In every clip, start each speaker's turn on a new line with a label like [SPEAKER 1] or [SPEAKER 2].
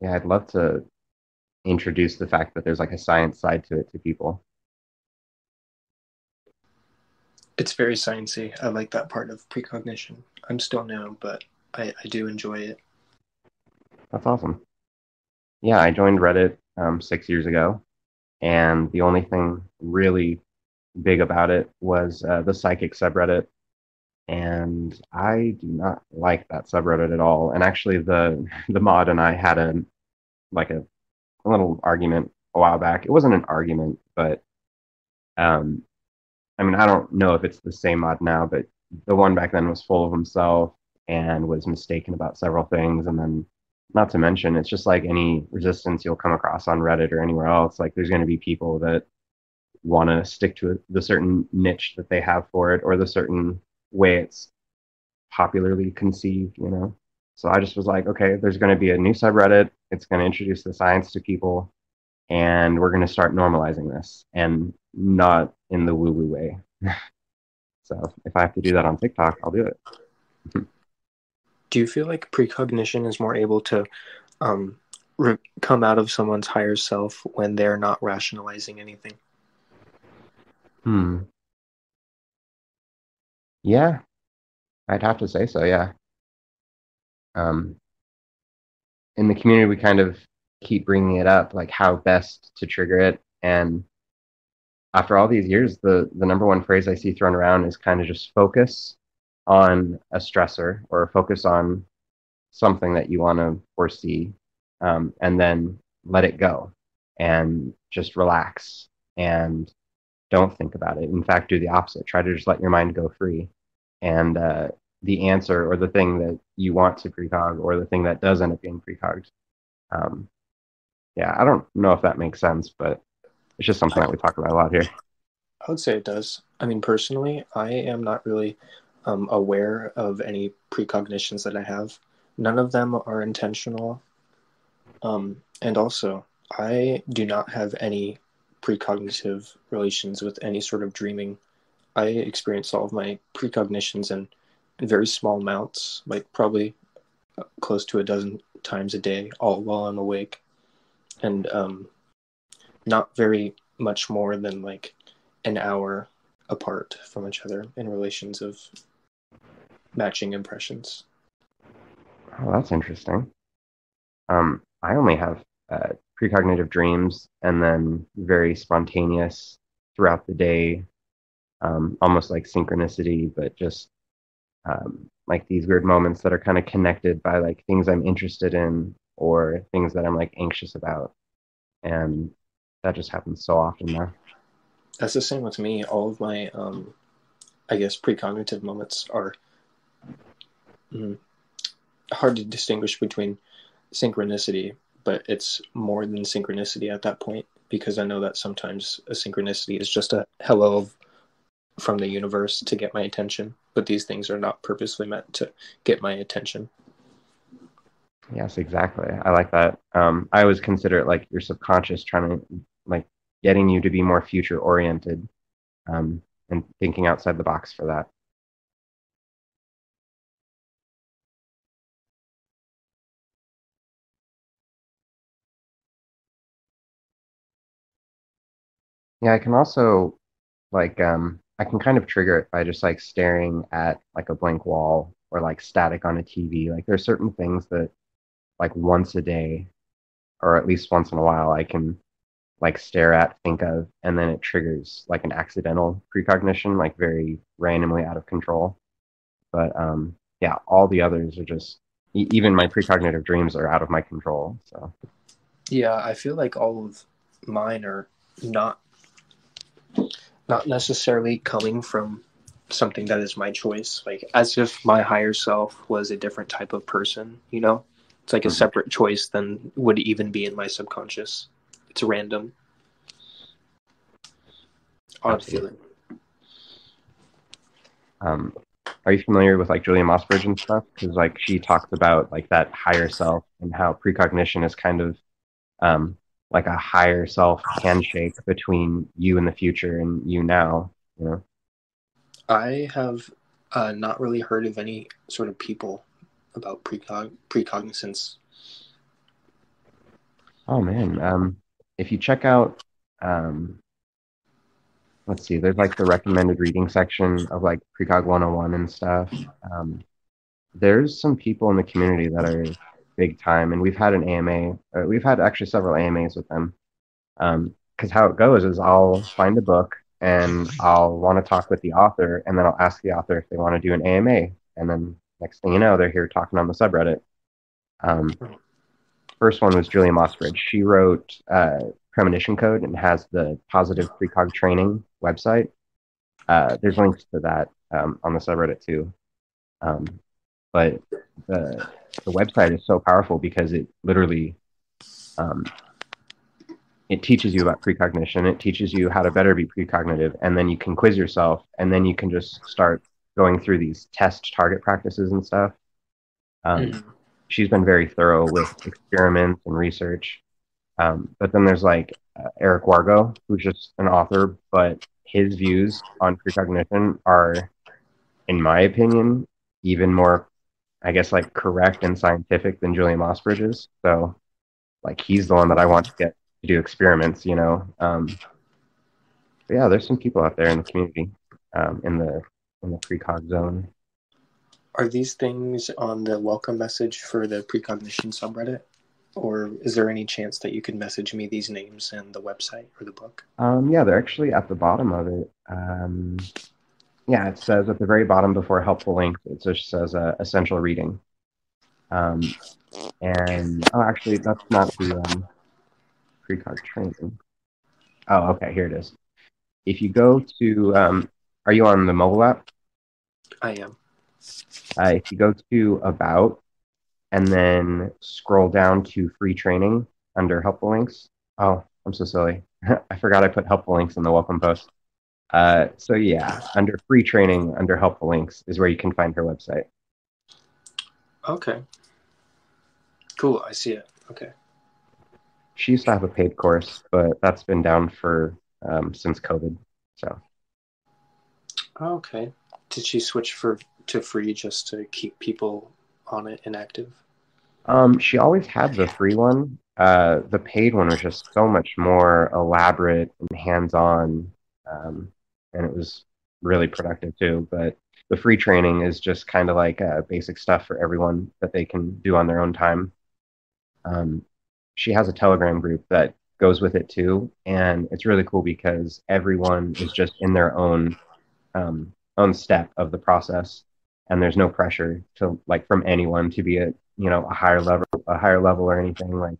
[SPEAKER 1] Yeah, I'd love to introduce the fact that there's like a science side to it to people.
[SPEAKER 2] It's very sciencey. I like that part of precognition. I'm still new, but I do enjoy it.
[SPEAKER 1] That's awesome. Yeah, I joined Reddit 6 years ago, and the only thing really big about it was the psychic subreddit, and I do not like that subreddit at all. And actually, the mod and I had like a little argument a while back. It wasn't an argument, but um, I mean, I don't know if it's the same mod now, but the one back then was full of himself and was mistaken about several things. And then, not to mention, it's just like any resistance you'll come across on Reddit or anywhere else. Like, there's going to be people that want to stick to the certain niche that they have for it or the certain way it's popularly conceived, you know? So I just was like, okay, there's going to be a new subreddit. It's going to introduce the science to people, and we're going to start normalizing this and not in the woo woo way. So if I have to do that on TikTok, I'll do it.
[SPEAKER 2] Do you feel like precognition is more able to um, come out of someone's higher self when they're not rationalizing anything?
[SPEAKER 1] Hmm. Yeah, I'd have to say so. Yeah. Um, in the community, we kind of keep bringing it up, like how best to trigger it. And after all these years, the number one phrase I see thrown around is kind of just focus on a stressor or focus on something that you want to foresee, and then let it go and just relax and don't think about it. In fact, do the opposite. Try to just let your mind go free. And the answer or the thing that you want to precog or the thing that does end up being precogged. Um, yeah, I don't know if that makes sense, but it's just something that we talk about a lot here.
[SPEAKER 2] I would say it does. I mean, personally, I am not really aware of any precognitions that I have. None of them are intentional. And also, I do not have any precognitive relations with any sort of dreaming. I experience all of my precognitions in very small amounts, like probably close to a dozen times a day, all while I'm awake, and not very much more than like an hour apart from each other in relations of matching impressions.
[SPEAKER 1] Oh, that's interesting. I only have precognitive dreams and then very spontaneous throughout the day, almost like synchronicity, but just like these weird moments that are kind of connected by like things I'm interested in or things that I'm like anxious about. And that just happens so often now.
[SPEAKER 2] That's the same with me. All of my, I guess, precognitive moments are mm, hard to distinguish between synchronicity, but it's more than synchronicity at that point because I know that sometimes a synchronicity is just a hello from the universe to get my attention, but these things are not purposely meant to get my attention.
[SPEAKER 1] Yes, exactly. I like that. I always consider it like your subconscious trying to like getting you to be more future oriented, and thinking outside the box for that. Yeah, I can also like I can kind of trigger it by just like staring at like a blank wall or like static on a TV. Like there's certain things that like once a day or at least once in a while I can like stare at, think of, and then it triggers like an accidental precognition, like very randomly out of control. But yeah, all the others are just even my precognitive dreams are out of my control. So
[SPEAKER 2] Yeah, I feel like all of mine are not not necessarily coming from something that is my choice, like as if my higher self was a different type of person, you know? It's like a
[SPEAKER 1] mhm.
[SPEAKER 2] separate choice than would even be in my subconscious. It's random. Odd
[SPEAKER 1] Absolutely.
[SPEAKER 2] feeling.
[SPEAKER 1] Um, are you familiar with like Julia Mossberg and stuff? Because like she talks about like that higher self and how precognition is kind of um, like a higher self handshake between you in the future and you now. You know,
[SPEAKER 2] I have not really heard of any sort of people about precognizance.
[SPEAKER 1] Oh man. If you check out, um, let's see, there's like the recommended reading section of like Precog 101 and stuff. Um, there's some people in the community that are big time, and we've had an AMA. We've had actually several AMAs with them. Because how it goes is I'll find a book and I'll want to talk with the author, and then I'll ask the author if they want to do an AMA, and then next thing you know, they're here talking on the subreddit. Um, First one was Julia Mossbridge. She wrote Premonition Code and has the Positive Precog Training website. There's links to that on the subreddit too. Um, but the the website is so powerful because it literally um, it teaches you about precognition. It teaches you how to better be precognitive, and then you can quiz yourself, and then you can just start going through these test target practices and stuff. Um,
[SPEAKER 2] Mhm.
[SPEAKER 1] she's been very thorough with experiments and research. But then there's like Eric Wargo, who's just an author, but his views on precognition are, in my opinion, even more, I guess, like correct and scientific than Julian Mossbridge's. So, like, he's the one that I want to get to do experiments, you know. But yeah, there's some people out there in the community, in the precog zone.
[SPEAKER 2] Are these things on the welcome message for the Precognition subreddit? Or is there any chance that you could message me these names and the website or the book?
[SPEAKER 1] Yeah, they're actually at the bottom of it. Yeah, it says at the very bottom before helpful links, it just says essential reading. Um, and oh, actually, that's not the precog training. Oh, okay, here it is. If you go to, are you on the mobile app?
[SPEAKER 2] I am.
[SPEAKER 1] If you go to About and then scroll down to Free Training under Helpful Links. Oh, I'm so silly. I forgot I put helpful links in the welcome post. So yeah, under Free Training, under Helpful Links is where you can find her website.
[SPEAKER 2] Okay. Cool, I see it. Okay.
[SPEAKER 1] She used to have a paid course, but that's been down for since COVID. So
[SPEAKER 2] Okay. Did she switch to free just to keep people on it and active?
[SPEAKER 1] she always had the free one. The paid one was just so much more elaborate and hands-on, and it was really productive too. But the free training is just kind of like basic stuff for everyone that they can do on their own time. Um, she has a Telegram group that goes with it too, and it's really cool because everyone is just in their own step of the process, and there's no pressure to like from anyone to be at a higher level or anything. Like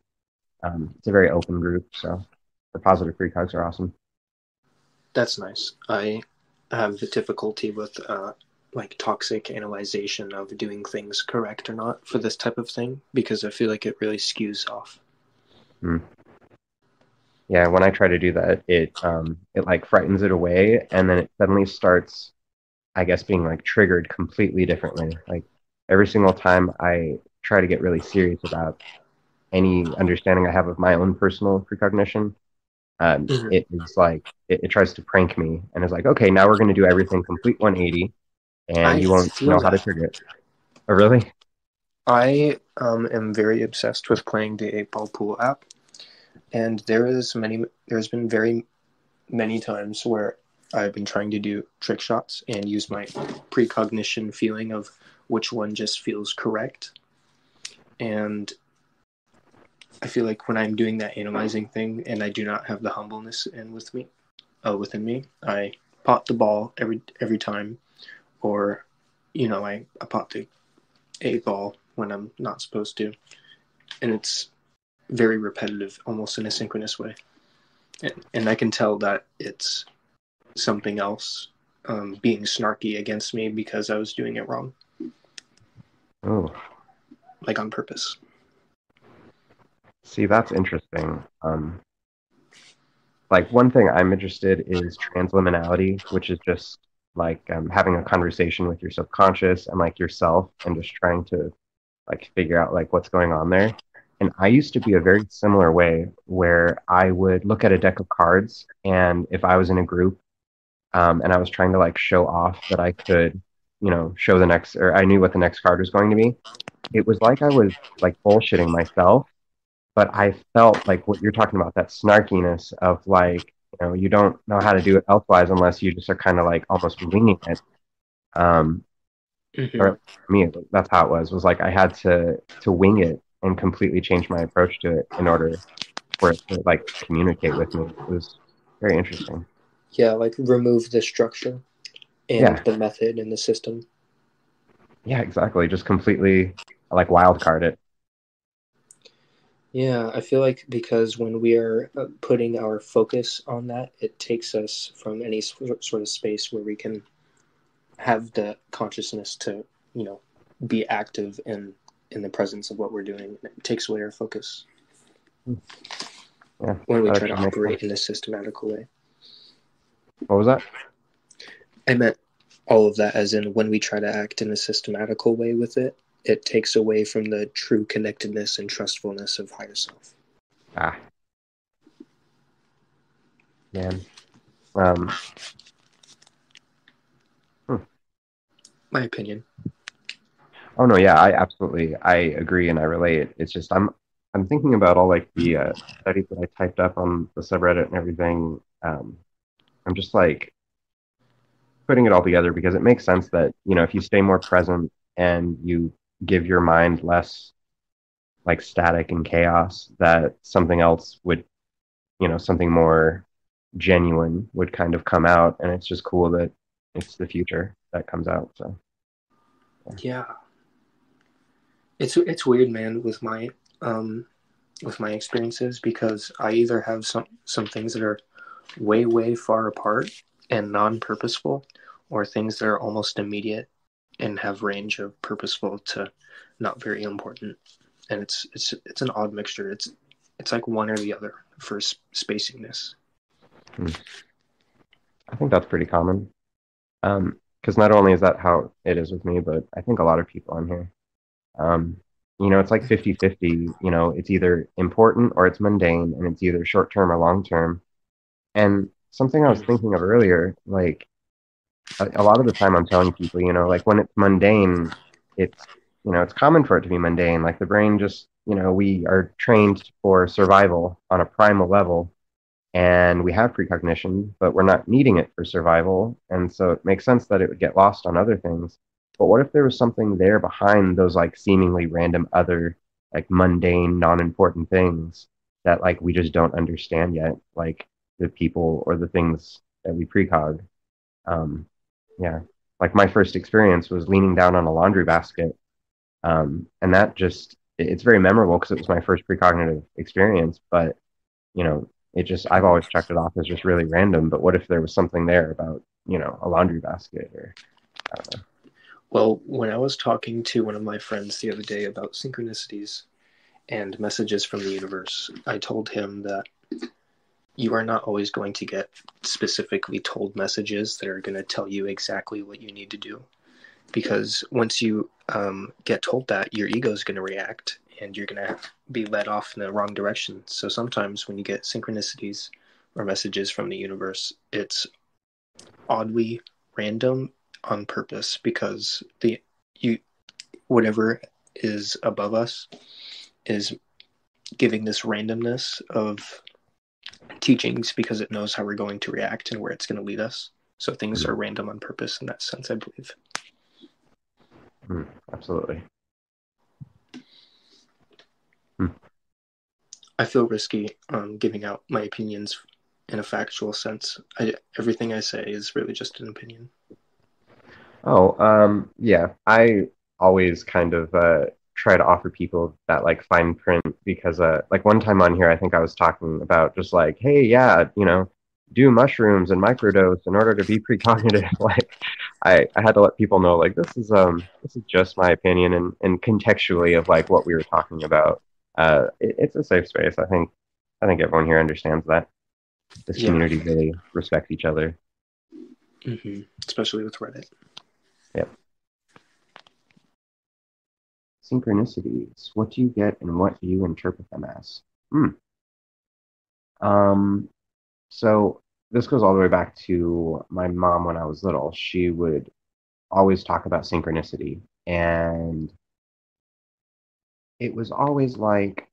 [SPEAKER 1] it's a very open group, so the positive precogs are awesome.
[SPEAKER 2] That's nice. I have the difficulty with like toxic analyzation of doing things correct or not for this type of thing because I feel like it really skews off.
[SPEAKER 1] Mm. Yeah, when I try to do that, it like frightens it away, and then it suddenly starts, I guess, being like triggered completely differently. Like every single time I try to get really serious about any understanding I have of my own personal precognition,
[SPEAKER 2] Mhm.
[SPEAKER 1] it is like it tries to prank me and is like, okay, now we're going to do everything complete 180, and
[SPEAKER 2] I
[SPEAKER 1] you won't
[SPEAKER 2] feel
[SPEAKER 1] know how to
[SPEAKER 2] that.
[SPEAKER 1] trigger it. Oh, really?
[SPEAKER 2] I am very obsessed with playing the 8 Ball Pool app, and there's been very many times where I've been trying to do trick shots and use my precognition feeling of which one just feels correct. And I feel like when I'm doing that analyzing thing and I do not have the humbleness within me, I pot the ball every time, or I pot the 8 ball when I'm not supposed to, and it's very repetitive, almost in a synchronous way. And I can tell that it's something else being snarky against me because I was doing it wrong,
[SPEAKER 1] Oh,
[SPEAKER 2] like on purpose.
[SPEAKER 1] see, that's interesting. Like one thing I'm interested is transliminality, which is just like having a conversation with your subconscious and like yourself, and just trying to like figure out like what's going on there. And I used to be a very similar way where I would look at a deck of cards, and if I was in a group, and I was trying to like show off that I could, show the next, or I knew what the next card was going to be, it was like I was like bullshitting myself, but I felt like what you're talking about, that snarkiness of like, you don't know how to do it elsewise unless you just are kind of like almost winging it. Um,
[SPEAKER 2] Hmm.
[SPEAKER 1] or for me, that's how it was like I had to wing it and completely change my approach to it in order for it to like communicate with me. It was very interesting.
[SPEAKER 2] Yeah, like remove the structure and
[SPEAKER 1] Yeah,
[SPEAKER 2] the method and the system.
[SPEAKER 1] yeah, exactly. Just completely like wild card it.
[SPEAKER 2] Yeah, I feel like because when we are putting our focus on that, it takes us from any sort of space where we can have the consciousness to, you know, be active in the presence of what we're doing. It takes away our focus
[SPEAKER 1] Yeah,
[SPEAKER 2] when we
[SPEAKER 1] that
[SPEAKER 2] try to
[SPEAKER 1] actually makes sense.
[SPEAKER 2] operate in a systematical way.
[SPEAKER 1] What was that?
[SPEAKER 2] I meant all of that as in when we try to act in a systematical way with it, it takes away from the true connectedness and trustfulness of higher self.
[SPEAKER 1] Ah, man. Um, hmm.
[SPEAKER 2] My opinion.
[SPEAKER 1] Oh no, yeah, I agree and I relate. It's just I'm thinking about all like the studies that I typed up on the subreddit and everything. I'm just like putting it all together because it makes sense that, if you stay more present and you give your mind less like static and chaos, that something else would, something more genuine would kind of come out. And it's just cool that it's the future that comes out. So, yeah.
[SPEAKER 2] Yeah, it's weird, man, with my experiences because I either have some things that are way far apart and non-purposeful, or things that are almost immediate and have range of purposeful to not very important. And it's an odd mixture. It's like one or the other for spaciness.
[SPEAKER 1] Hmm. I think that's pretty common. Because not only is that how it is with me, but I think a lot of people on here. Um, it's like 50-50. It's either important or it's mundane, and it's either short term or long term. And something I was
[SPEAKER 2] Mm.
[SPEAKER 1] thinking of earlier, like a lot of the time I'm telling people, like when it's mundane, it's, it's common for it to be mundane. Like the brain just, we are trained for survival on a primal level and we have precognition, but we're not needing it for survival. And so it makes sense that it would get lost on other things. But what if there was something there behind those like seemingly random other like mundane, non-important things that like we just don't understand yet, like the people or the things that we precog. Um, yeah, like my first experience was leaning down on a laundry basket, and that just it's very memorable because it was my first precognitive experience. But you know, it just I've always checked it off as just really random. But what if there was something there about a laundry basket or I don't know.
[SPEAKER 2] Well, when I was talking to one of my friends the other day about synchronicities and messages from the universe, I told him that you are not always going to get specifically told messages that are going to tell you exactly what you need to do. Because once you get told that, your ego is going to react and you're going to be led off in the wrong direction. So sometimes when you get synchronicities or messages from the universe, it's oddly random on purpose because the you whatever is above us is giving this randomness of teachings because it knows how we're going to react and where it's going to lead us. So things
[SPEAKER 1] Mm,
[SPEAKER 2] are random on purpose in that sense, I believe.
[SPEAKER 1] absolutely. Mm.
[SPEAKER 2] I feel risky giving out my opinions in a factual sense. Everything I say is really just an opinion.
[SPEAKER 1] Oh, yeah. I always kind of try to offer people that like fine print because like one time on here I think I was talking about just like, hey, yeah, do mushrooms and microdose in order to be precognitive. Like I had to let people know like this is just my opinion and contextually of like what we were talking about. It's a safe space. I think everyone here understands that. This
[SPEAKER 2] Yeah,
[SPEAKER 1] community really respects each other.
[SPEAKER 2] especially with Reddit.
[SPEAKER 1] Yep. Synchronicities. What do you get and what do you interpret them as? Hmm. Um, so this goes all the way back to my mom when I was little. She would always talk about synchronicity, and it was always like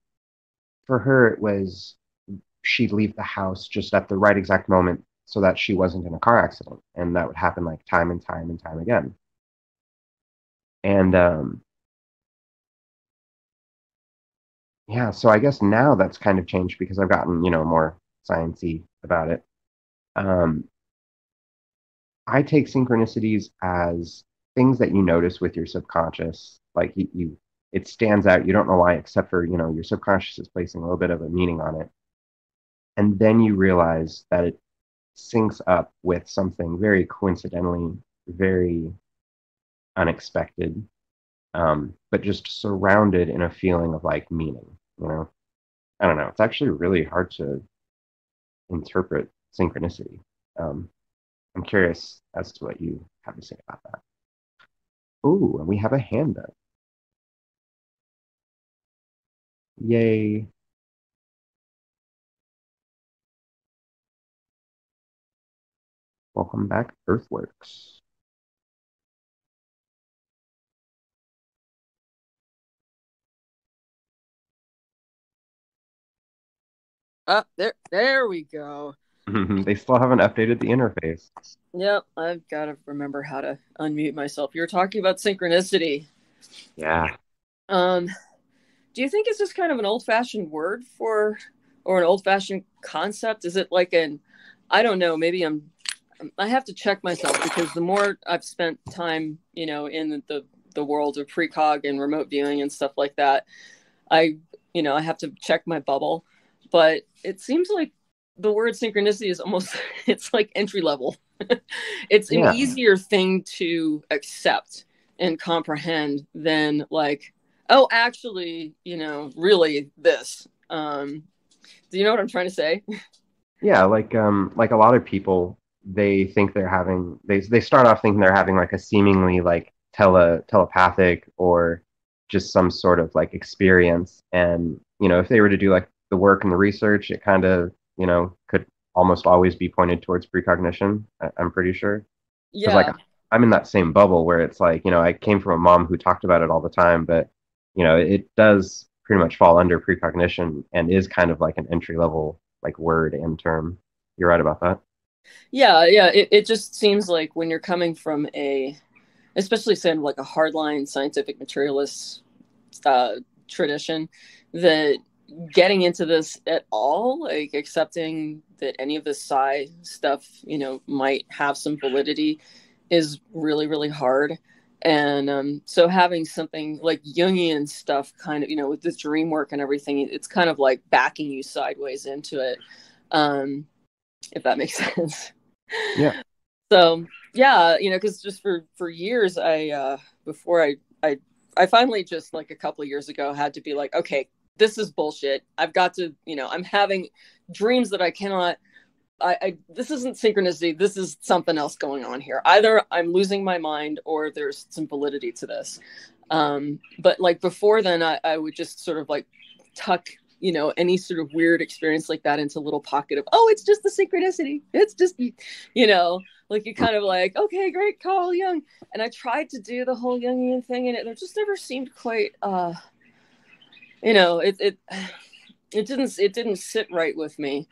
[SPEAKER 1] for her, it was she'd leave the house just at the right exact moment so that she wasn't in a car accident. And that would happen like time and time and time again. And yeah, so I guess now that's kind of changed because I've gotten, more sciencey about it. Um, I take synchronicities as things that you notice with your subconscious. Like it stands out. You don't know why, except for, your subconscious is placing a little bit of a meaning on it. And then you realize that it syncs up with something very coincidentally, very unexpected, but just surrounded in a feeling of like meaning. I don't know. It's actually really hard to interpret synchronicity. Um, I'm curious as to what you have to say about that. Ooh, and we have a hand up. Yay. Welcome back, Earthworks.
[SPEAKER 3] There we go.
[SPEAKER 1] They still haven't updated the interface.
[SPEAKER 3] Yep, I've got to remember how to unmute myself. You were talking about synchronicity.
[SPEAKER 1] Yeah.
[SPEAKER 3] Do you think it's just kind of an old-fashioned word or an old-fashioned concept? Is it like I don't know, maybe I have to check myself, because the more I've spent time, in the world of precog and remote viewing and stuff like that, I have to check my bubble. But it seems like the word synchronicity is almost, it's like entry level. It's an easier thing to accept and comprehend than like, oh, actually, really this. Do you know what I'm trying to say?
[SPEAKER 1] Yeah, like a lot of people, they think they start off thinking they're having like a seemingly like telepathic or just some sort of like experience. And, if they were to do like the work and the research, it kind of, could almost always be pointed towards precognition, I'm pretty sure. Because like I'm in that same bubble where it's like, I came from a mom who talked about it all the time, but it does pretty much fall under precognition and is kind of like an entry level like word and term. You're right about that.
[SPEAKER 3] Yeah. It just seems like when you're coming from especially saying like a hardline scientific materialist tradition, that getting into this at all, like accepting that any of this psi stuff, might have some validity, is really, really hard. And so having something like Jungian stuff kind of, with the dream work and everything, it's kind of like backing you sideways into it, if that makes sense.
[SPEAKER 1] Yeah.
[SPEAKER 3] So yeah, because just for years, before I finally, just like a couple of years ago, had to be like, okay, this is bullshit. I've got to, I'm having dreams that I cannot, this isn't synchronicity. This is something else going on here. Either I'm losing my mind or there's some validity to this. But like before then, I would just sort of like tuck, any sort of weird experience like that into a little pocket of, oh, it's just the synchronicity. It's just, like you kind of like, okay, great, Carl Jung. And I tried to do the whole Jungian thing, and it just never seemed quite, it didn't sit right with me.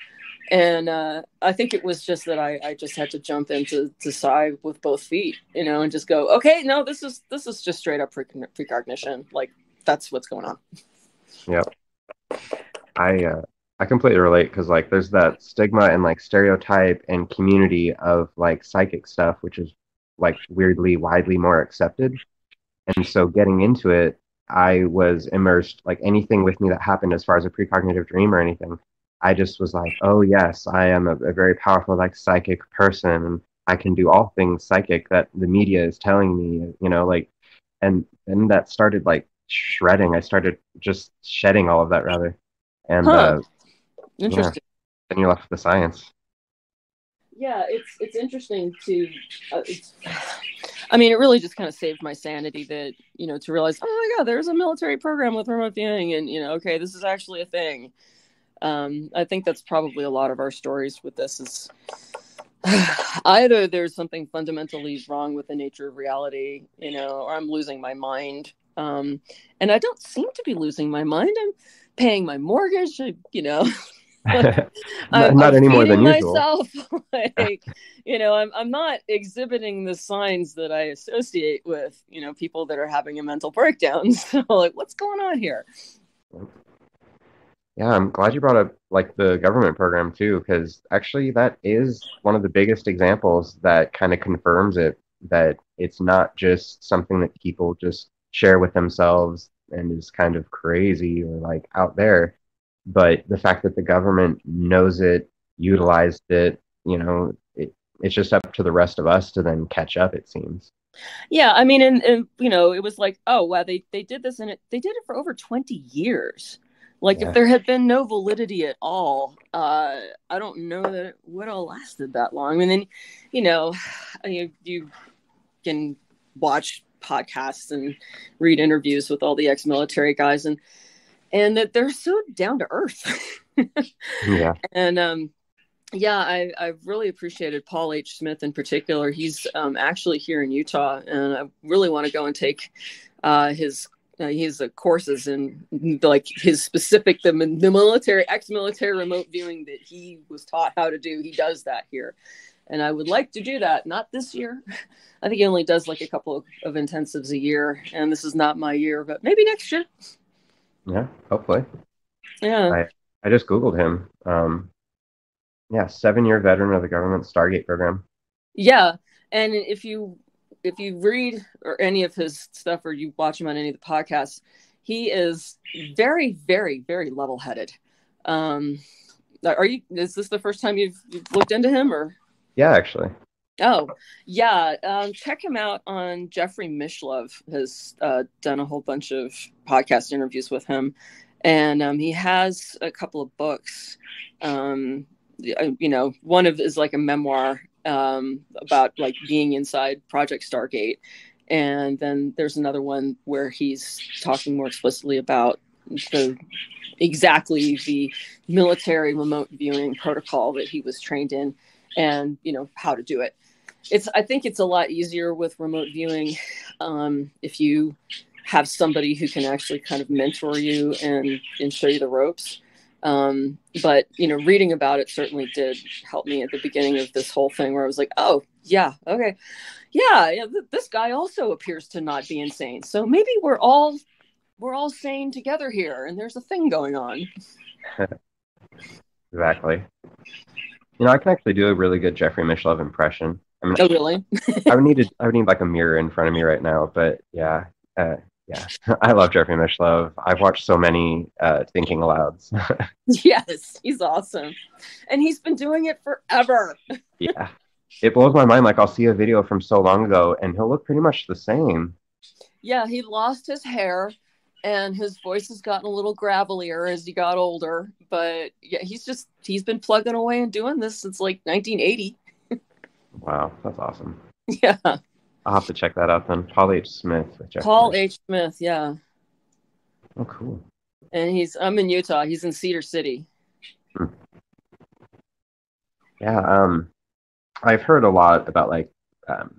[SPEAKER 3] And I think it was just that I just had to jump into psi with both feet, and just go, okay, no, this is just straight up precognition. Like, that's what's going on.
[SPEAKER 1] Yeah. I completely relate, because like there's that stigma and like stereotype and community of like psychic stuff, which is like weirdly widely more accepted. And so getting into it, I was immersed, like anything with me that happened as far as a precognitive dream or anything, I just was like, oh yes, I am a very powerful like psychic person, and I can do all things psychic that the media is telling me, like, and then that started like shredding. I started just shedding all of that rather. And
[SPEAKER 3] Interesting.
[SPEAKER 1] Yeah, then you're left with the science.
[SPEAKER 3] Yeah, it's interesting to. I mean, it really just kind of saved my sanity that, to realize, oh my God, there's a military program with remote viewing, and okay, this is actually a thing. I think that's probably a lot of our stories with this is either there's something fundamentally wrong with the nature of reality, or I'm losing my mind. And I don't seem to be losing my mind. I'm paying my mortgage,
[SPEAKER 1] not
[SPEAKER 3] I'm
[SPEAKER 1] any more than
[SPEAKER 3] feeding
[SPEAKER 1] usual.
[SPEAKER 3] myself. I'm not exhibiting the signs that I associate with, people that are having a mental breakdown. So like, what's going on here?
[SPEAKER 1] Yeah, I'm glad you brought up like the government program too, because actually that is one of the biggest examples that kind of confirms it, that it's not just something that people just share with themselves and is kind of crazy or like out there, but the fact that the government knows it, utilized it, it's just up to the rest of us to then catch up, it seems.
[SPEAKER 3] Yeah, I mean, and it was like, oh wow, they did this, and they did it for over 20 years. Like, if
[SPEAKER 1] Yeah.
[SPEAKER 3] there had been no validity at all, I don't know that it would have lasted that long. And then, you can watch podcasts and read interviews with all the ex-military guys, and that they're so down to earth.
[SPEAKER 1] Yeah.
[SPEAKER 3] And yeah, I've really appreciated Paul H. Smith in particular. He's actually here in Utah, and I really want to go and take his courses in like his specific the military ex-military remote viewing that he was taught how to do. He does that here, and I would like to do that. Not this year. I think he only does like a couple of intensives a year, and this is not my year, but maybe next year.
[SPEAKER 1] Yeah, hopefully.
[SPEAKER 3] Yeah.
[SPEAKER 1] I just Googled him. Yeah, 7-year veteran of the government Stargate program.
[SPEAKER 3] Yeah, and if you read or any of his stuff, or you watch him on any of the podcasts, he is very, very, very level-headed. Is this the first time you've looked into him, or?
[SPEAKER 1] Yeah, actually.
[SPEAKER 3] Oh, yeah. Check him out on Jeffrey Mishlove. Has done a whole bunch of podcast interviews with him, and he has a couple of books. One of is like a memoir about like being inside Project Stargate, and then there's another one where he's talking more explicitly about the military remote viewing protocol that he was trained in, and how to do it. I think it's a lot easier with remote viewing if you have somebody who can actually kind of mentor you and show you the ropes. But reading about it certainly did help me at the beginning of this whole thing, where I was like, oh yeah, okay, yeah, this guy also appears to not be insane, so maybe we're all sane together here, and there's a thing going on.
[SPEAKER 1] Exactly. I can actually do a really good Jeffrey Mishlove impression. I mean,
[SPEAKER 3] oh really?
[SPEAKER 1] I would need like a mirror in front of me right now, but yeah. Yeah, I love Jeffrey Mishlove. I've watched so many Thinking Alouds.
[SPEAKER 3] Yes, he's awesome. And he's been doing it forever.
[SPEAKER 1] Yeah. It blows my mind. Like, I'll see a video from so long ago, and he'll look pretty much the same.
[SPEAKER 3] Yeah, he lost his hair, and his voice has gotten a little gravelier as he got older. But yeah, he's been plugging away and doing this since like 1980.
[SPEAKER 1] Wow, that's awesome.
[SPEAKER 3] Yeah.
[SPEAKER 1] I'll have to check that out then. Paul H. Smith.
[SPEAKER 3] Paul H. Smith, yeah.
[SPEAKER 1] Oh, cool.
[SPEAKER 3] And I'm in Utah. He's in Cedar City.
[SPEAKER 1] Yeah, I've heard a lot about like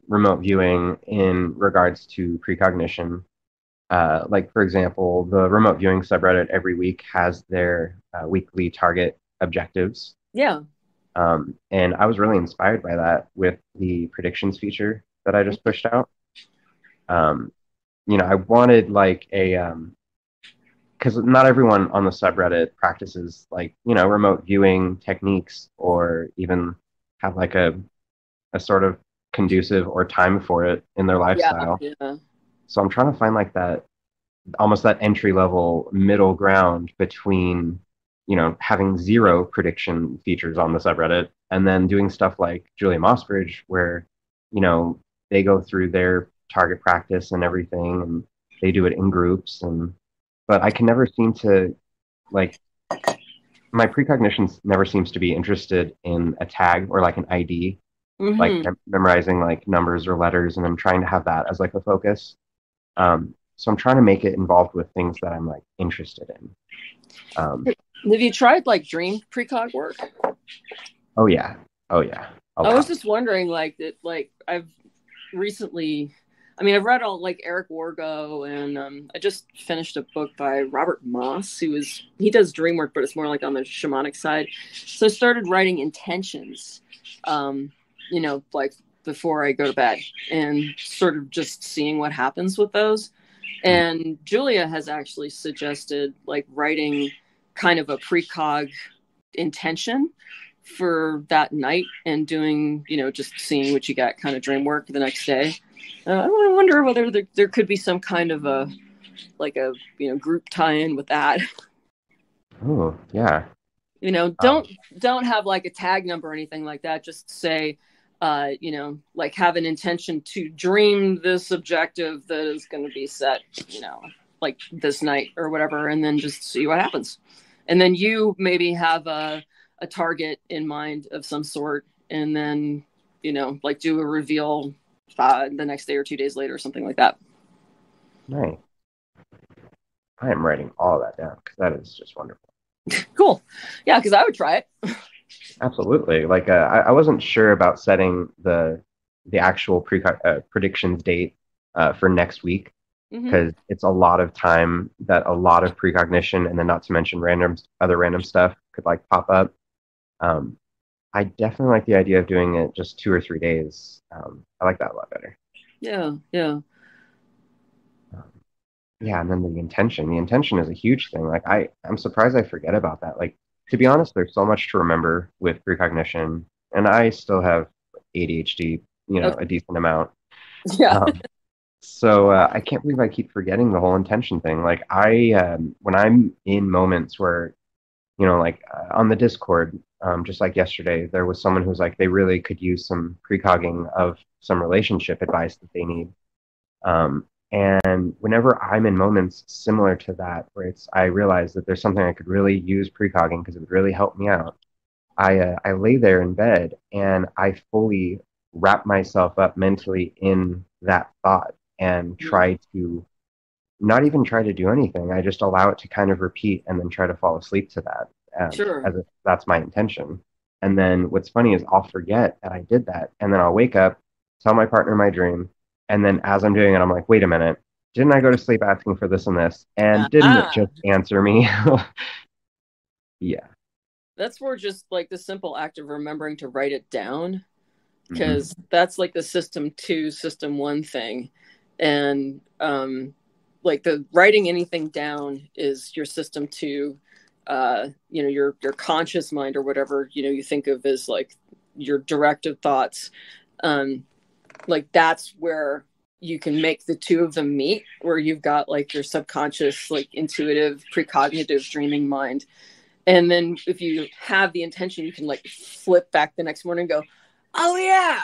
[SPEAKER 1] remote viewing in regards to precognition. Like, for example, the remote viewing subreddit every week has their weekly target objectives.
[SPEAKER 3] Yeah.
[SPEAKER 1] And I was really inspired by that with the predictions feature that I just pushed out. I wanted like because not everyone on the subreddit practices like, remote viewing techniques, or even have like a sort of conducive or time for it in their lifestyle.
[SPEAKER 3] Yeah.
[SPEAKER 1] So I'm trying to find like that, almost that entry level middle ground between, having zero prediction features on the subreddit and then doing stuff like Julia Mossbridge, where, they go through their target practice and everything, and they do it in groups. But I can never seem to, like, my precognition never seems to be interested in a tag or like an ID, like memorizing like numbers or letters, and I'm trying to have that as like a focus. So I'm trying to make it involved with things that I'm like interested in.
[SPEAKER 3] Have you tried like dream precog work?
[SPEAKER 1] Oh yeah.
[SPEAKER 3] I was just wondering, like, that, like, I've recently, I mean, I've read all like Eric Wargo, and I just finished a book by Robert Moss, he does dream work, but it's more like on the shamanic side. So I started writing intentions, like before I go to bed, and sort of just seeing what happens with those. And Julia has actually suggested like writing kind of a precog intention for that night and doing, just seeing what you got kind of dream work the next day. I wonder whether there could be some kind of a group tie-in with that.
[SPEAKER 1] Oh, yeah.
[SPEAKER 3] Don't have like a tag number or anything like that. Just say, like have an intention to dream this objective that is going to be set, like this night or whatever, and then just see what happens. And then you maybe have a target in mind of some sort, and then, like do a reveal the next day or 2 days later or something like that.
[SPEAKER 1] Nice. I am writing all that down because that is just wonderful.
[SPEAKER 3] Cool. Yeah, because I would try it.
[SPEAKER 1] Absolutely. Like I wasn't sure about setting the actual predictions date for next week, because it's a lot of time that a lot of precognition, and then not to mention other random stuff could like pop up. I definitely like the idea of doing it just 2 or 3 days. I like that a lot better.
[SPEAKER 3] Yeah.
[SPEAKER 1] Yeah, and then the intention is a huge thing. Like I'm surprised I forget about that. Like, to be honest, there's so much to remember with precognition, and I still have ADHD, a decent amount.
[SPEAKER 3] Yeah.
[SPEAKER 1] So I can't believe I keep forgetting the whole intention thing. Like when I'm in moments where, on the Discord, just like yesterday, there was someone who's like, they really could use some precogging of some relationship advice that they need. And whenever I'm in moments similar to that, where I realize that there's something I could really use precogging because it would really help me out, I lay there in bed and I fully wrap myself up mentally in that thought and try to not even try to do anything. I just allow it to kind of repeat and then try to fall asleep to that.
[SPEAKER 3] Sure.
[SPEAKER 1] As if that's my intention. And then what's funny is I'll forget that I did that. And then I'll wake up, tell my partner my dream. And then as I'm doing it, I'm like, wait a minute, didn't I go to sleep asking for this and this? And didn't it just answer me? Yeah.
[SPEAKER 3] That's more just like the simple act of remembering to write it down, because that's like the system 2, system 1 thing. And like the writing anything down is your system 2, your conscious mind or whatever, you think of as like your directive thoughts. Like that's where you can make the two of them meet, where you've got like your subconscious, like intuitive, precognitive dreaming mind. And then if you have the intention, you can like flip back the next morning and go, oh yeah,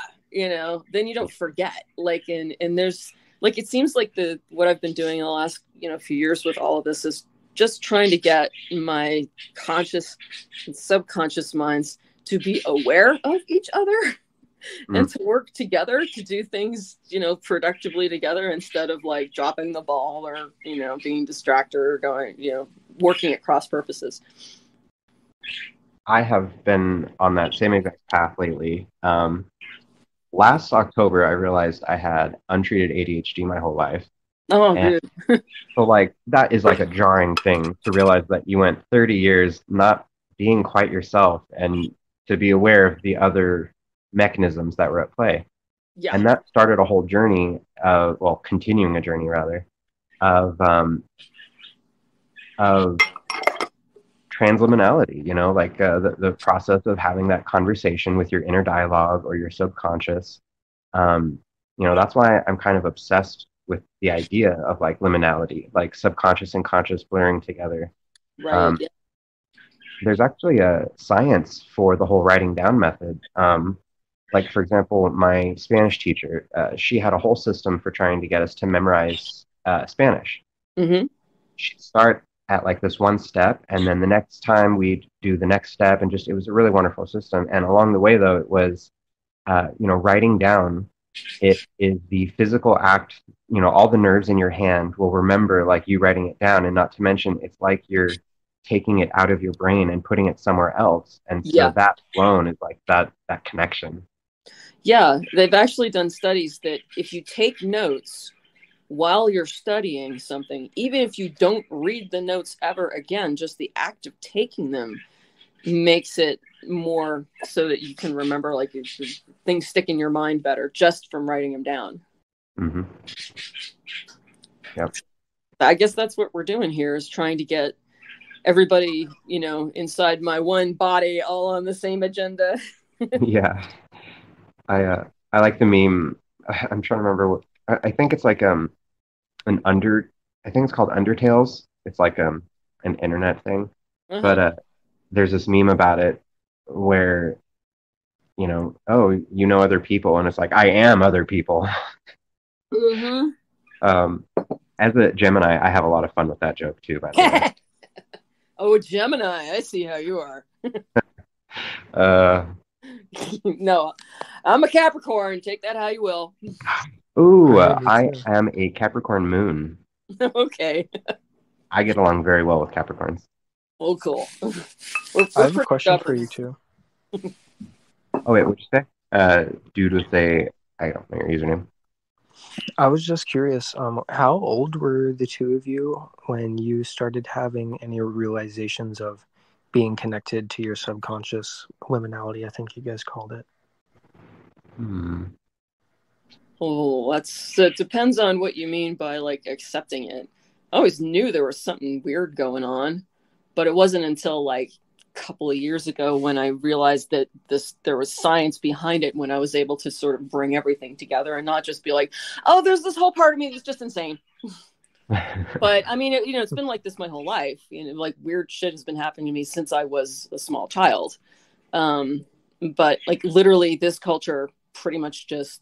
[SPEAKER 3] then you don't forget. Like, and there's like, it seems like what I've been doing in the last, few years with all of this is just trying to get my conscious and subconscious minds to be aware of each other. And to work together to do things, productively together, instead of like dropping the ball or, being distracted or going, working at cross purposes.
[SPEAKER 1] I have been on that same exact path lately. Last October, I realized I had untreated ADHD my whole life.
[SPEAKER 3] Oh, dude.
[SPEAKER 1] So like that is like a jarring thing to realize that you went 30 years not being quite yourself, and to be aware of the other mechanisms that were at play.
[SPEAKER 3] Yeah.
[SPEAKER 1] And that started a whole journey continuing a journey rather of transliminality, like the process of having that conversation with your inner dialogue or your subconscious. That's why I'm kind of obsessed with the idea of like liminality, like subconscious and conscious blurring together.
[SPEAKER 3] Right. Yeah.
[SPEAKER 1] There's actually a science for the whole writing down method. Like, for example, my Spanish teacher, she had a whole system for trying to get us to memorize Spanish. She'd start at like this one step, and then the next time we'd do the next step, and it was a really wonderful system. And along the way, though, it was, writing down, it is the physical act, all the nerves in your hand will remember like you writing it down, and not to mention, it's like you're taking it out of your brain and putting it somewhere else. And so that alone is like that connection.
[SPEAKER 3] Yeah, they've actually done studies that if you take notes while you're studying something, even if you don't read the notes ever again, just the act of taking them makes it more so that you can remember, like, things stick in your mind better just from writing them down.
[SPEAKER 1] Mm-hmm. Yep.
[SPEAKER 3] I guess that's what we're doing here, is trying to get everybody, inside my one body all on the same agenda.
[SPEAKER 1] Yeah. I like the meme. I'm trying to remember what I think it's like I think it's called Undertales. It's like an internet thing.
[SPEAKER 3] Uh-huh.
[SPEAKER 1] But there's this meme about it where oh, other people, and it's like, I am other people.
[SPEAKER 3] Mm-hmm.
[SPEAKER 1] As a Gemini, I have a lot of fun with that joke too, by the way.
[SPEAKER 3] Oh, Gemini, I see how you are.
[SPEAKER 1] uh
[SPEAKER 3] No, I'm a Capricorn. Take that how you will.
[SPEAKER 1] Ooh, I am a Capricorn moon.
[SPEAKER 3] Okay.
[SPEAKER 1] I get along very well with Capricorns.
[SPEAKER 3] Oh, cool.
[SPEAKER 2] I have a question for you too.
[SPEAKER 1] Oh, wait, what'd you say? Dude with I don't know your username.
[SPEAKER 2] I was just curious, how old were the two of you when you started having any realizations of being connected to your subconscious liminality, I think you guys called it?
[SPEAKER 3] Oh, it depends on what you mean by, like, accepting it. I always knew there was something weird going on, but it wasn't until, like, a couple of years ago when I realized that there was science behind it, when I was able to sort of bring everything together and not just be like, oh, there's this whole part of me that's just insane. But I mean, it's been like this my whole life. Like, weird shit has been happening to me since I was a small child. But, like, literally this culture pretty much just,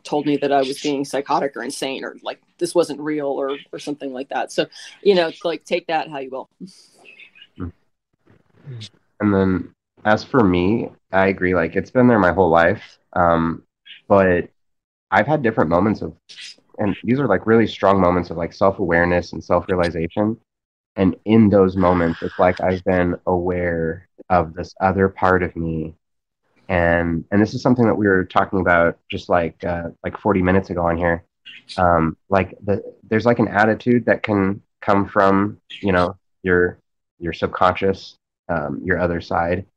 [SPEAKER 3] told me that I was being psychotic or insane, or like this wasn't real, or something like that. So, like, take that how you will.
[SPEAKER 1] And then as for me, I agree. Like, it's been there my whole life. But I've had different moments and these are like really strong moments of like self-awareness and self-realization. And in those moments, it's like I've been aware of this other part of me. And this is something that we were talking about just like 40 minutes ago on here. There's like an attitude that can come from, your subconscious, your other side.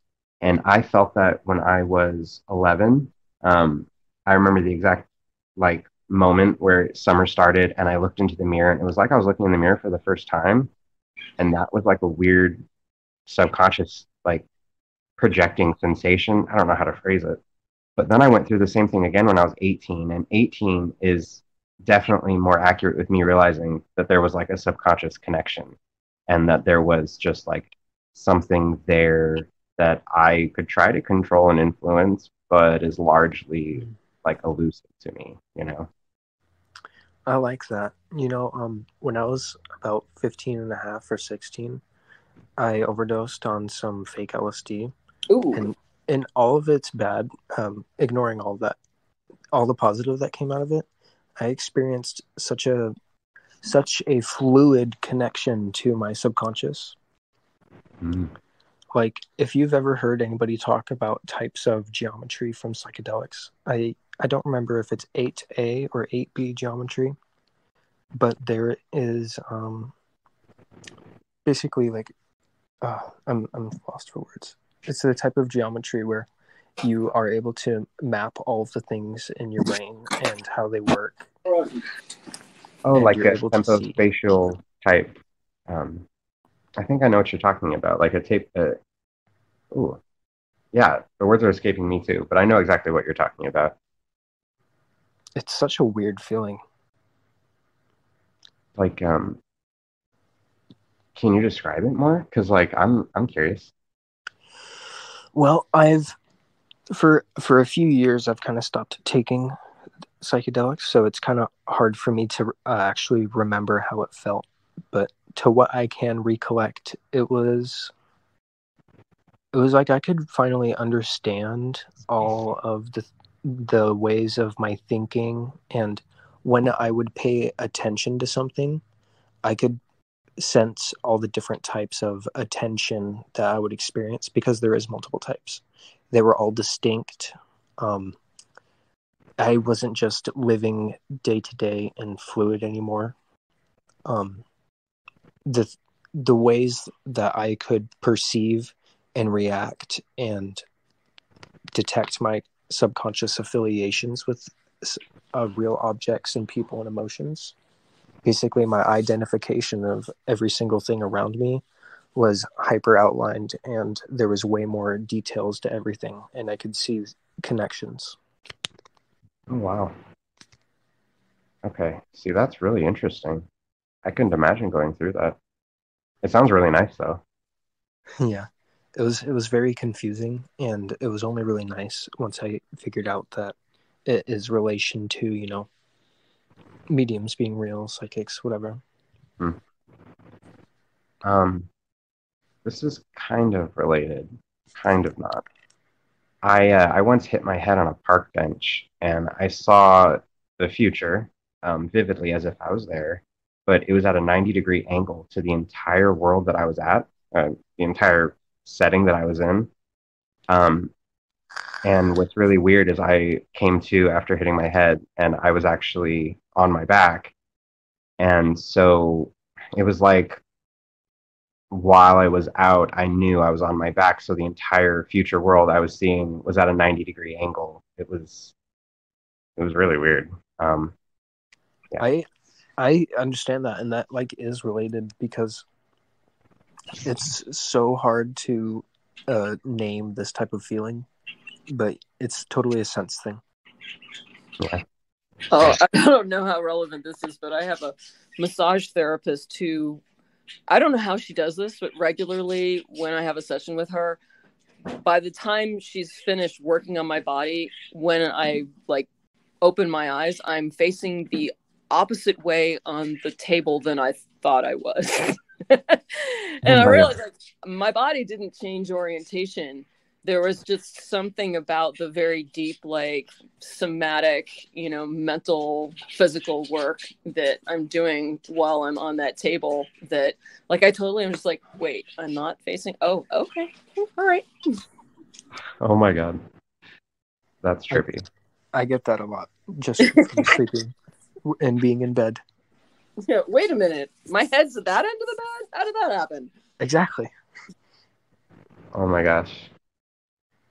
[SPEAKER 1] And I felt that when I was 11. I remember the exact like moment where summer started and I looked into the mirror, and it was like I was looking in the mirror for the first time. And that was like a weird subconscious, like, projecting sensation. I don't know how to phrase it. But then I went through the same thing again when I was 18, and 18 is definitely more accurate with me realizing that there was like a subconscious connection, and that there was just like something there that I could try to control and influence, but is largely like elusive to me,
[SPEAKER 2] I like that. When I was about 15 and a half or 16, I overdosed on some fake LSD.
[SPEAKER 3] Ooh.
[SPEAKER 2] And all of it's bad, ignoring all of that, all the positive that came out of it, I experienced such a fluid connection to my subconscious. Like, if you've ever heard anybody talk about types of geometry from psychedelics, I don't remember if it's 8A or 8B geometry, but there is basically like I'm lost for words. It's the type of geometry where you are able to map all of the things in your brain and how they work.
[SPEAKER 1] Oh, like a tempo-spatial type. I think I know what you're talking about. Like a tape. Ooh, yeah. The words are escaping me too, but I know exactly what you're talking about.
[SPEAKER 2] It's such a weird feeling.
[SPEAKER 1] Like, can you describe it more? Because, like, I'm curious.
[SPEAKER 2] Well, for a few years I've kind of stopped taking psychedelics, so it's kind of hard for me to actually remember how it felt. But to what I can recollect, it was like I could finally understand all of the ways of my thinking, and when I would pay attention to something, I could sense all the different types of attention that I would experience, because there is multiple types. They were all distinct, I wasn't just living day to day and fluid anymore. The ways that I could perceive and react and detect my subconscious affiliations with real objects and people and emotions. Basically, my identification of every single thing around me was hyper outlined, and there was way more details to everything, and I could see connections.
[SPEAKER 1] Oh, wow. Okay. See, that's really interesting. I couldn't imagine going through that. It sounds really nice, though.
[SPEAKER 2] Yeah, it was very confusing, and it was only really nice once I figured out that it is relation to, mediums being real, psychics, whatever.
[SPEAKER 1] This is kind of related, kind of not. I once hit my head on a park bench, and I saw the future vividly as if I was there, but it was at a 90-degree angle to the entire world that I was at, the entire setting that I was in. And what's really weird is I came to after hitting my head, and I was actually on my back. And so it was like while I was out, I knew I was on my back. So the entire future world I was seeing was at a 90-degree angle. It was really weird. Yeah.
[SPEAKER 2] I understand that, and that is related because it's so hard to name this type of feeling, but it's totally a sense thing.
[SPEAKER 1] Yeah.
[SPEAKER 3] Oh, I don't know how relevant this is, but I have a massage therapist who, I don't know how she does this, but regularly when I have a session with her, by the time she's finished working on my body, when I open my eyes, I'm facing the opposite way on the table than I thought I was. And I realized my body didn't change orientation. There was just something about the very deep, somatic, mental, physical work that I'm doing while I'm on that table that, I totally am just wait, I'm not facing. Oh, okay. All right.
[SPEAKER 1] Oh my God. That's trippy.
[SPEAKER 2] I get that a lot, just from sleeping and being in bed.
[SPEAKER 3] Yeah, wait a minute. My head's at that end of the bed? How did that happen?
[SPEAKER 2] Exactly.
[SPEAKER 1] Oh my gosh.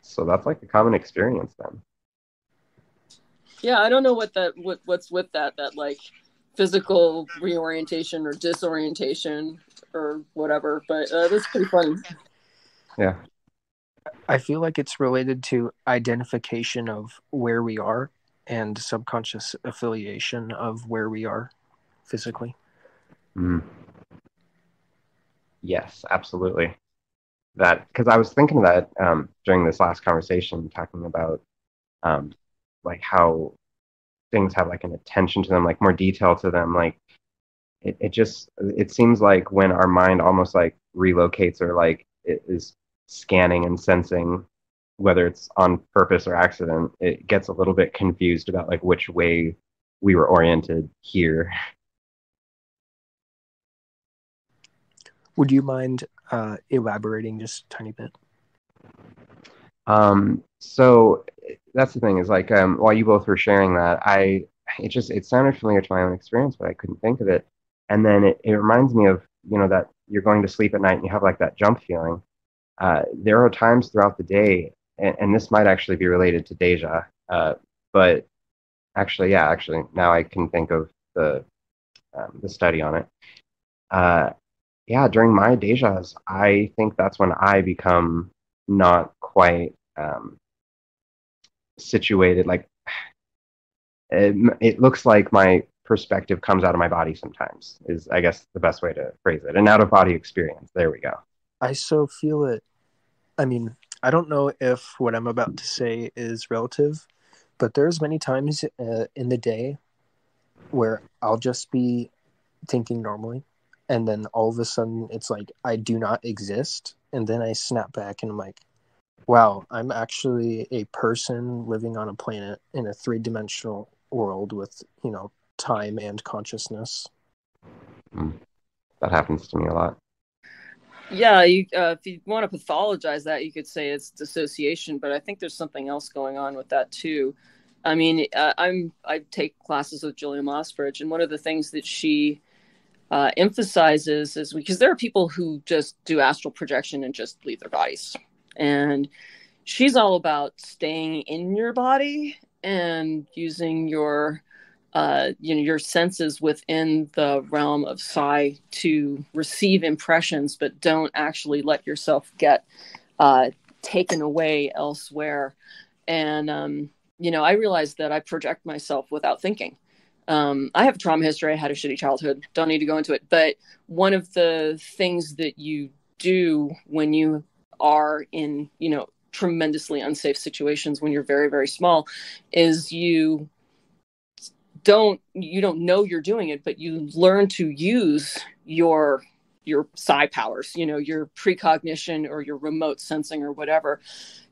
[SPEAKER 1] So that's a common experience then.
[SPEAKER 3] Yeah, I don't know what's with that physical reorientation or disorientation or whatever, but that's pretty funny.
[SPEAKER 1] Yeah.
[SPEAKER 2] I feel like it's related to identification of where we are and subconscious affiliation of where we are physically.
[SPEAKER 1] Yes, absolutely. That, because I was thinking of that during this last conversation, talking about how things have an attention to them, more detail to them. It seems like when our mind almost relocates or it is scanning and sensing, whether it's on purpose or accident, it gets a little bit confused about which way we were oriented here.
[SPEAKER 2] Would you mind elaborating just a tiny bit?
[SPEAKER 1] So that's the thing is while you both were sharing that, it sounded familiar to my own experience, but I couldn't think of it. And then it reminds me of, that you're going to sleep at night and you have that jump feeling. There are times throughout the day, and this might actually be related to deja, but actually now I can think of the study on it. Yeah, during my dejas, I think that's when I become not quite situated. It looks like my perspective comes out of my body sometimes, is I guess the best way to phrase it. An out-of-body experience. There we go.
[SPEAKER 2] I so feel it. I mean, I don't know if what I'm about to say is relative, but there's many times in the day where I'll just be thinking normally, and then all of a sudden it's I do not exist, and then I snap back and I'm like, wow, I'm actually a person living on a planet in a 3-dimensional world with, time and consciousness.
[SPEAKER 1] That happens to me a lot.
[SPEAKER 3] Yeah, if you want to pathologize that, you could say it's dissociation, but I think there's something else going on with that too. I mean, I take classes with Julia Mossbridge, and one of the things that she emphasizes is because there are people who just do astral projection and just leave their bodies, and she's all about staying in your body and using your your senses within the realm of psi to receive impressions, but don't actually let yourself get taken away elsewhere. And I realized that I project myself without thinking. I have a trauma history. I had a shitty childhood. Don't need to go into it. But one of the things that you do when you are in, tremendously unsafe situations when you're very, very small is you don't know you're doing it, but you learn to use your psi powers, your precognition or your remote sensing or whatever,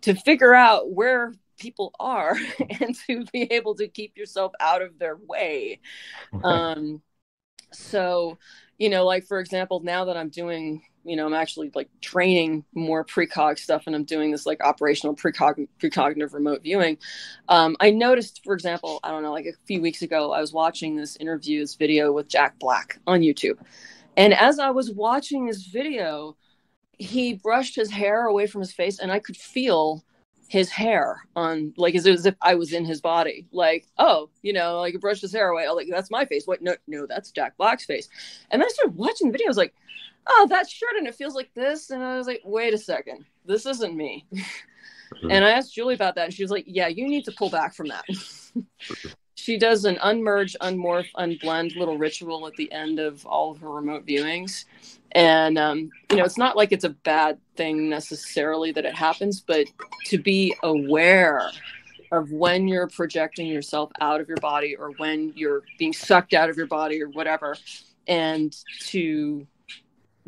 [SPEAKER 3] to figure out where people are and to be able to keep yourself out of their way. So, like, for example, now that I'm doing, I'm actually like training more precog stuff, and I'm doing this like operational precognitive remote viewing. I noticed, for example, I don't know, like a few weeks ago, I was watching this video with Jack Black on YouTube. And as I was watching this video, he brushed his hair away from his face, and I could feel his hair on, like, as if I was in his body. Like, oh, like, he brushed his hair away. Oh, like, that's my face. Wait, no, that's Jack Black's face. And then I started watching the video. I was like, oh, that shirt, and it feels like this. And I was like, wait a second, this isn't me. And I asked Julie about that, and she was like, yeah, you need to pull back from that. She does an unmerge, unmorph, unblend little ritual at the end of all of her remote viewings. And, it's not like it's a bad thing necessarily that it happens, but to be aware of when you're projecting yourself out of your body or when you're being sucked out of your body or whatever, and to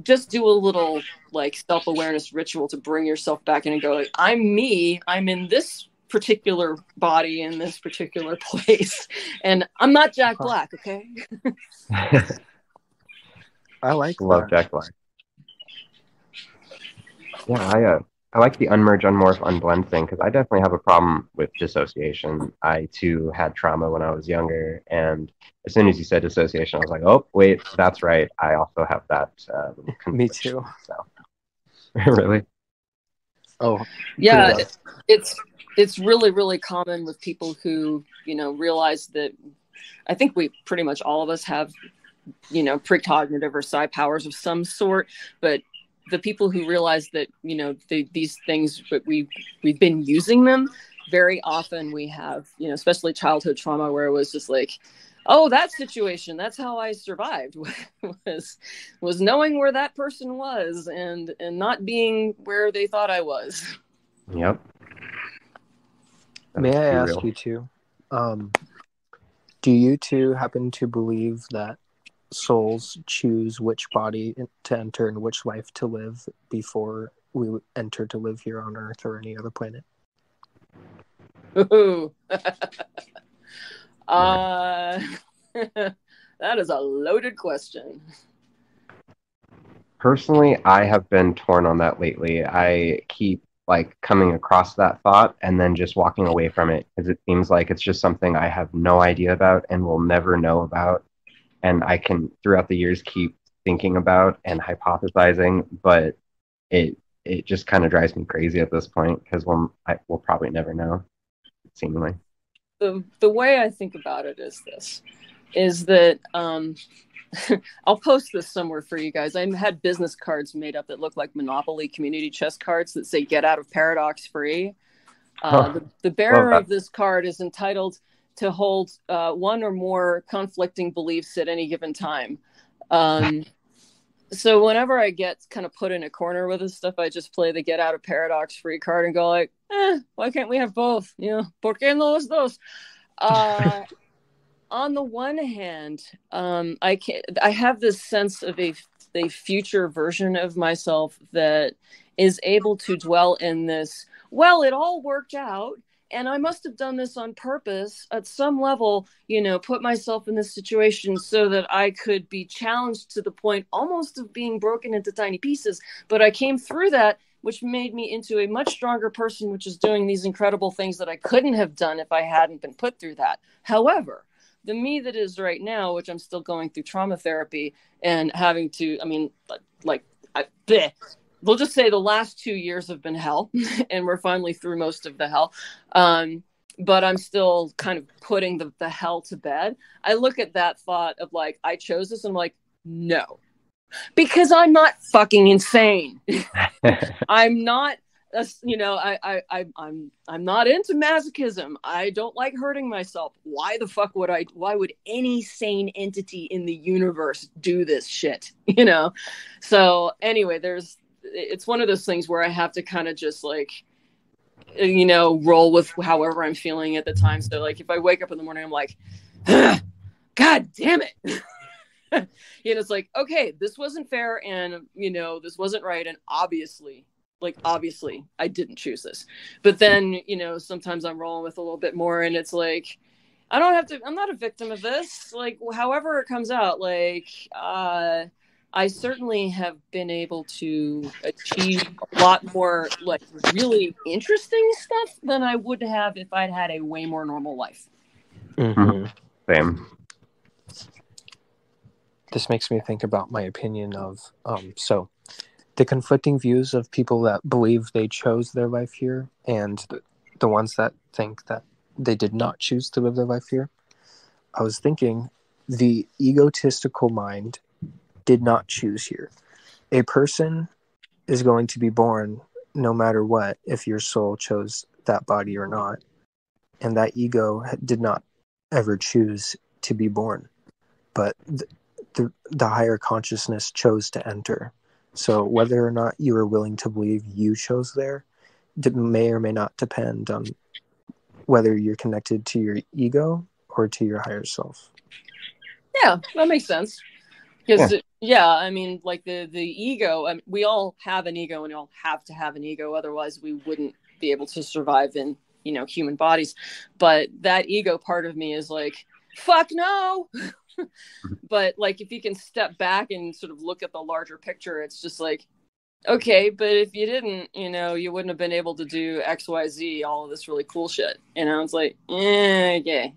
[SPEAKER 3] just do a little like self-awareness ritual to bring yourself back in and go, like, I'm me, I'm in this particular body in this particular place, and I'm not Jack Black, okay?
[SPEAKER 2] I
[SPEAKER 1] love Jack Black. Yeah, I like the unmerge, unmorph, unblend thing, because I definitely have a problem with dissociation. I too had trauma when I was younger, and as soon as you said dissociation, I was like, oh wait, that's right, I also have that.
[SPEAKER 2] Me too.
[SPEAKER 1] So. Really?
[SPEAKER 2] Oh
[SPEAKER 3] yeah, it's really, really common with people who realize that, I think we pretty much all of us have precognitive or psi powers of some sort, but the people who realize that these things, but we've been using them, very often we have especially childhood trauma where it was just like, oh, that situation, that's how I survived, was knowing where that person was and not being where they thought I was.
[SPEAKER 1] Yep.
[SPEAKER 2] May I ask you too, do you two happen to believe that souls choose which body to enter and which life to live before we enter to live here on Earth or any other planet?
[SPEAKER 3] Ooh. That is a loaded question.
[SPEAKER 1] Personally, I have been torn on that lately. I keep like coming across that thought and then just walking away from it, because it seems like it's just something I have no idea about and will never know about. And I can, throughout the years, keep thinking about and hypothesizing, but it just kind of drives me crazy at this point, because we'll probably never know, seemingly.
[SPEAKER 3] The way I think about it is this, is that I'll post this somewhere for you guys. I had business cards made up that look like Monopoly community chest cards that say "Get out of paradox free." The bearer of this card is entitled to hold one or more conflicting beliefs at any given time. So whenever I get kind of put in a corner with this stuff, I just play the "Get out of paradox free" card and go like, why can't we have both? ¿Por qué no los dos? On the one hand, I have this sense of a future version of myself that is able to dwell in this, well, it all worked out, and I must have done this on purpose at some level, put myself in this situation so that I could be challenged to the point almost of being broken into tiny pieces. But I came through that, which made me into a much stronger person, which is doing these incredible things that I couldn't have done if I hadn't been put through that. However, the me that is right now, which I'm still going through trauma therapy and having to, we'll just say the last 2 years have been hell, and we're finally through most of the hell. But I'm still kind of putting the hell to bed. I look at that thought of like, I chose this, and I'm like, no, because I'm not fucking insane. I'm not, I'm not into masochism. I don't like hurting myself. Why the fuck why would any sane entity in the universe do this shit? So anyway, it's one of those things where I have to kind of just like, roll with however I'm feeling at the time. So like, if I wake up in the morning, I'm like, God damn it. It's like, okay, this wasn't fair, and this wasn't right, and obviously I didn't choose this. But then sometimes I'm rolling with a little bit more, and it's like, I'm not a victim of this. Like, however it comes out, like I certainly have been able to achieve a lot more like really interesting stuff than I would have if I'd had a way more normal life.
[SPEAKER 2] Mm-hmm.
[SPEAKER 1] Same.
[SPEAKER 2] This makes me think about my opinion of so the conflicting views of people that believe they chose their life here, and the ones that think that they did not choose to live their life here. I was thinking the egotistical mind did not choose here. A person is going to be born no matter what, if your soul chose that body or not. And that ego did not ever choose to be born. But the higher consciousness chose to enter. So whether or not you are willing to believe you chose there may or may not depend on whether you're connected to your ego or to your higher self.
[SPEAKER 3] Yeah, that makes sense. Because I mean, like the ego, we all have an ego, and we all have to have an ego, otherwise we wouldn't be able to survive in human bodies. But that ego part of me is like, fuck no. But like, if you can step back and sort of look at the larger picture, it's just like, okay, but if you didn't, you wouldn't have been able to do XYZ, all of this really cool shit. It's like, yeah.